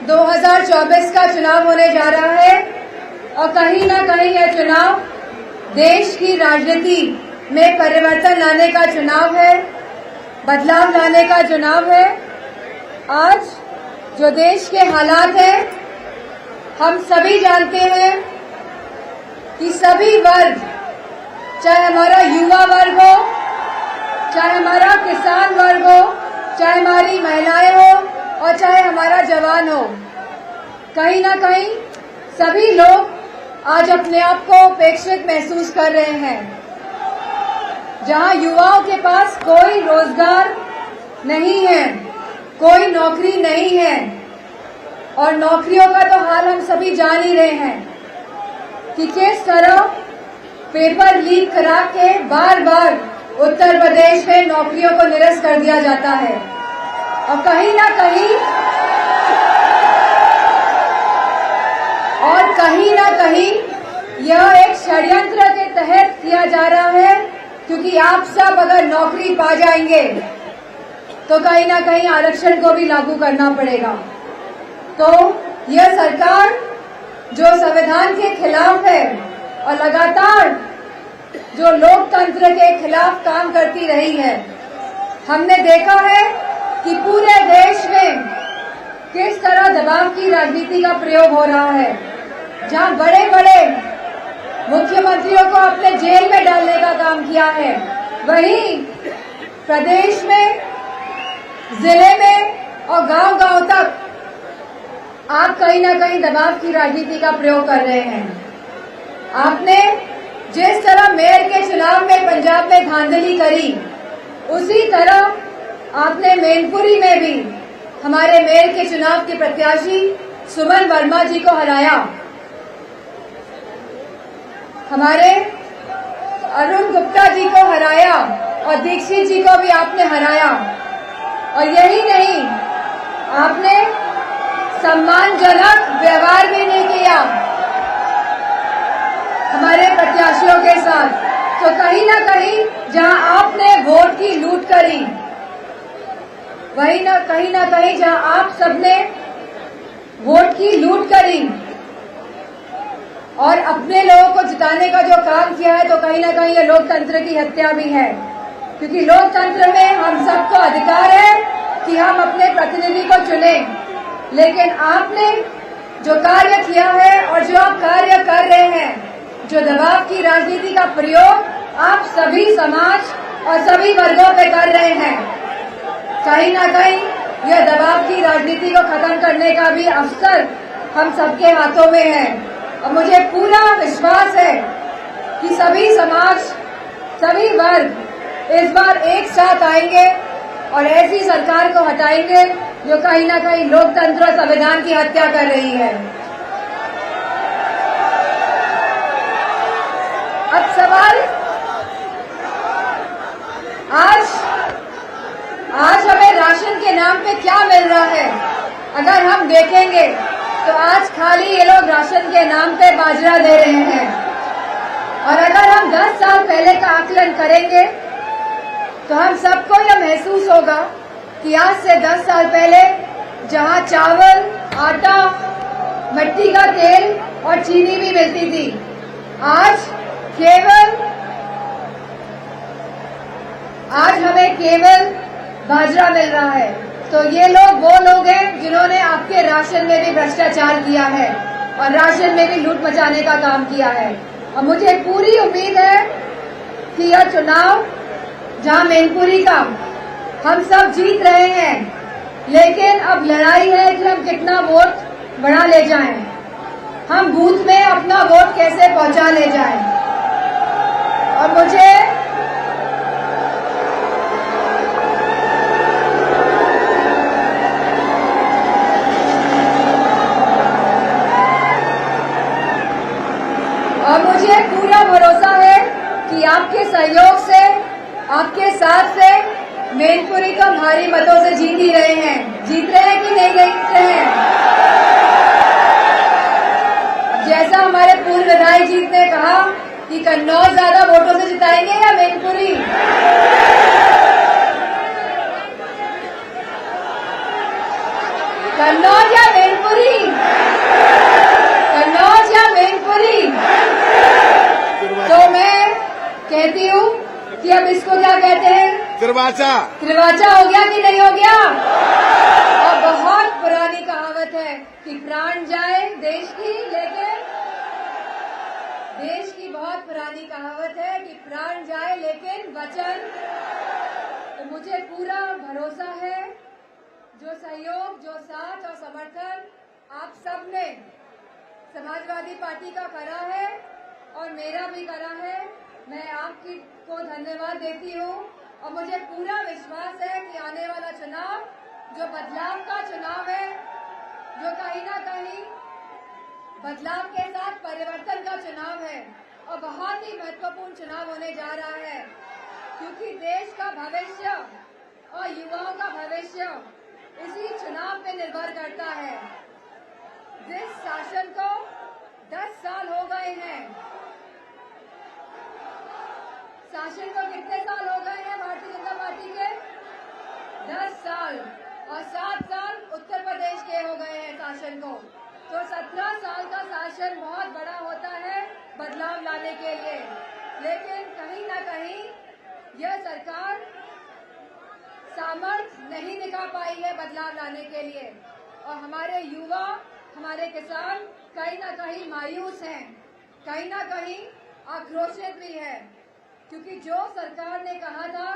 2024 का चुनाव होने जा रहा है और कहीं ना कहीं यह चुनाव देश की राजनीति में परिवर्तन लाने का चुनाव है, बदलाव लाने का चुनाव है। आज जो देश के हालात हैं, हम सभी जानते हैं कि सभी वर्ग, चाहे हमारा युवा वर्ग हो, चाहे हमारा किसान वर्ग हो, चाहे हमारी महिलाएं हो और चाहे हमारा जवान हो, कहीं ना कहीं सभी लोग आज अपने आप को उपेक्षित महसूस कर रहे हैं। जहां युवाओं के पास कोई रोजगार नहीं है, कोई नौकरी नहीं है और नौकरियों का तो हाल हम सभी जान ही रहे हैं कि किस तरह पेपर लीक करा के बार बार उत्तर प्रदेश में नौकरियों को निरस्त कर दिया जाता है और कहीं ना कहीं यह एक षड्यंत्र के तहत किया जा रहा है, क्योंकि आप सब अगर नौकरी पा जाएंगे तो कहीं ना कहीं आरक्षण को भी लागू करना पड़ेगा। तो यह सरकार जो संविधान के खिलाफ है और लगातार जो लोकतंत्र के खिलाफ काम करती रही है, हमने देखा है कि पूरे देश में किस तरह दबाव की राजनीति का प्रयोग हो रहा है। जहां बड़े बड़े मुख्यमंत्रियों को अपने जेल में डालने का काम किया है, वहीं प्रदेश में, जिले में और गांव-गांव तक आप कहीं ना कहीं दबाव की राजनीति का प्रयोग कर रहे हैं। आपने जिस तरह मेयर के चुनाव में पंजाब में धांधली करी, उसी तरह आपने मैनपुरी में भी हमारे मेयर के चुनाव के प्रत्याशी सुमन वर्मा जी को हराया। हमारे अरुण गुप्ता जी को हराया और दीक्षित जी को भी आपने हराया। और यही नहीं, आपने सम्मानजनक व्यवहार भी नहीं किया हमारे प्रत्याशियों के साथ। तो कहीं ना कहीं जहां आपने वोट की लूट करी, वहीं कहीं ना कहीं जहां आप सबने वोट की लूट करी और अपने लोगों को जिताने का जो काम किया है, तो कहीं ना कहीं ये लोकतंत्र की हत्या भी है। क्योंकि लोकतंत्र में हम सबको अधिकार है कि हम अपने प्रतिनिधि को चुनें, लेकिन आपने जो कार्य किया है और जो आप कार्य कर रहे हैं, जो दबाव की राजनीति का प्रयोग आप सभी समाज और सभी वर्गों पे कर रहे हैं, कहीं ना कहीं यह दबाव की राजनीति को खत्म करने का भी अवसर हम सबके हाथों में है। और मुझे पूरा विश्वास है कि सभी समाज, सभी वर्ग इस बार एक साथ आएंगे और ऐसी सरकार को हटाएंगे जो कहीं ना कहीं लोकतंत्र और संविधान की हत्या कर रही है। अब सवाल, आज हमें राशन के नाम पे क्या मिल रहा है? अगर हम देखेंगे तो आज खाली ये लोग राशन के नाम पे बाजरा दे रहे हैं। और अगर हम 10 साल पहले का आकलन करेंगे तो हम सबको यह महसूस होगा कि आज से 10 साल पहले जहां चावल, आटा, मिट्टी का तेल और चीनी भी मिलती थी, आज हमें केवल बाजरा मिल रहा है। तो ये लोग वो लोग हैं जिन्होंने आपके राशन में भी भ्रष्टाचार किया है और राशन में भी लूट मचाने का काम किया है। और मुझे पूरी उम्मीद है कि यह चुनाव, जहां मैनपुरी का हम सब जीत रहे हैं, लेकिन अब लड़ाई है कि हम कितना वोट बढ़ा ले जाएं, हम बूथ में अपना वोट कैसे पहुंचा ले जाएं। और मुझे पूरा भरोसा है कि आपके सहयोग से, आपके साथ से मैनपुरी को भारी मतों से जीत ही रहे हैं। जीत रहे हैं कि नहीं जीत रहे हैं? जैसा हमारे पूर्व विधायक जी ने कहा कि कन्नौज ज्यादा वोटों से जिताएंगे या मैनपुरी? कन्नौज या मैनपुरी, कन्नौज या मैनपुरी। तो मैं कहती हूँ कि अब इसको क्या कहते हैं, त्रिवाचा। त्रिवाचा हो गया कि नहीं हो गया? और बहुत पुरानी कहावत है कि प्राण जाए देश की, लेकिन देश की बहुत पुरानी कहावत है कि प्राण जाए लेकिन वचन। तो मुझे पूरा भरोसा है, जो सहयोग, जो साथ और समर्थन आप सब ने समाजवादी पार्टी का करा है और मेरा भी करा है, मैं आपकी को धन्यवाद देती हूँ। और मुझे पूरा विश्वास है कि आने वाला चुनाव जो बदलाव का चुनाव है, जो कहीं ना कहीं बदलाव के साथ परिवर्तन का चुनाव है और बहुत ही महत्वपूर्ण चुनाव होने जा रहा है, क्योंकि देश का भविष्य और युवाओं का भविष्य इसी चुनाव पे निर्भर करता है। जिस शासन को 10 साल हो गए हैं, शासन को कितने साल हो गए हैं भारतीय जनता पार्टी के? 10 साल, और 7 साल उत्तर प्रदेश के हो गए हैं शासन को। तो 17 साल का शासन बहुत बड़ा होता है बदलाव लाने के लिए, लेकिन कहीं ना कहीं यह सरकार सामर्थ्य नहीं दिखा पाई है बदलाव लाने के लिए। और हमारे युवा, हमारे किसान कहीं ना कहीं मायूस हैं, कहीं ना कहीं आक्रोशित भी है, क्योंकि जो सरकार ने कहा था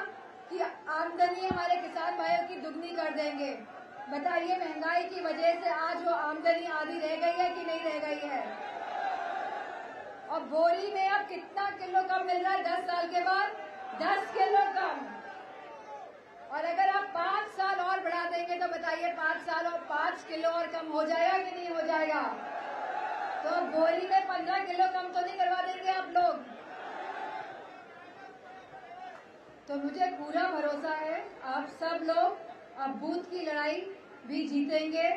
कि आमदनी हमारे किसान भाइयों की दुगनी कर देंगे, बताइए महंगाई की वजह से आज वो आमदनी आधी रह गई है कि नहीं रह गई है? और बोरी में अब कितना किलो कम मिल रहा है 10 साल के बाद? 10 किलो कम। और अगर आप 5 साल और बढ़ा देंगे तो बताइए 5 साल और 5 किलो और कम हो जाएगा कि नहीं हो जाएगा? तो बोरी में 15 किलो कम तो नहीं करवा देंगे आप लोग? तो मुझे पूरा भरोसा है आप सब लोग अब बूथ की लड़ाई भी जीतेंगे।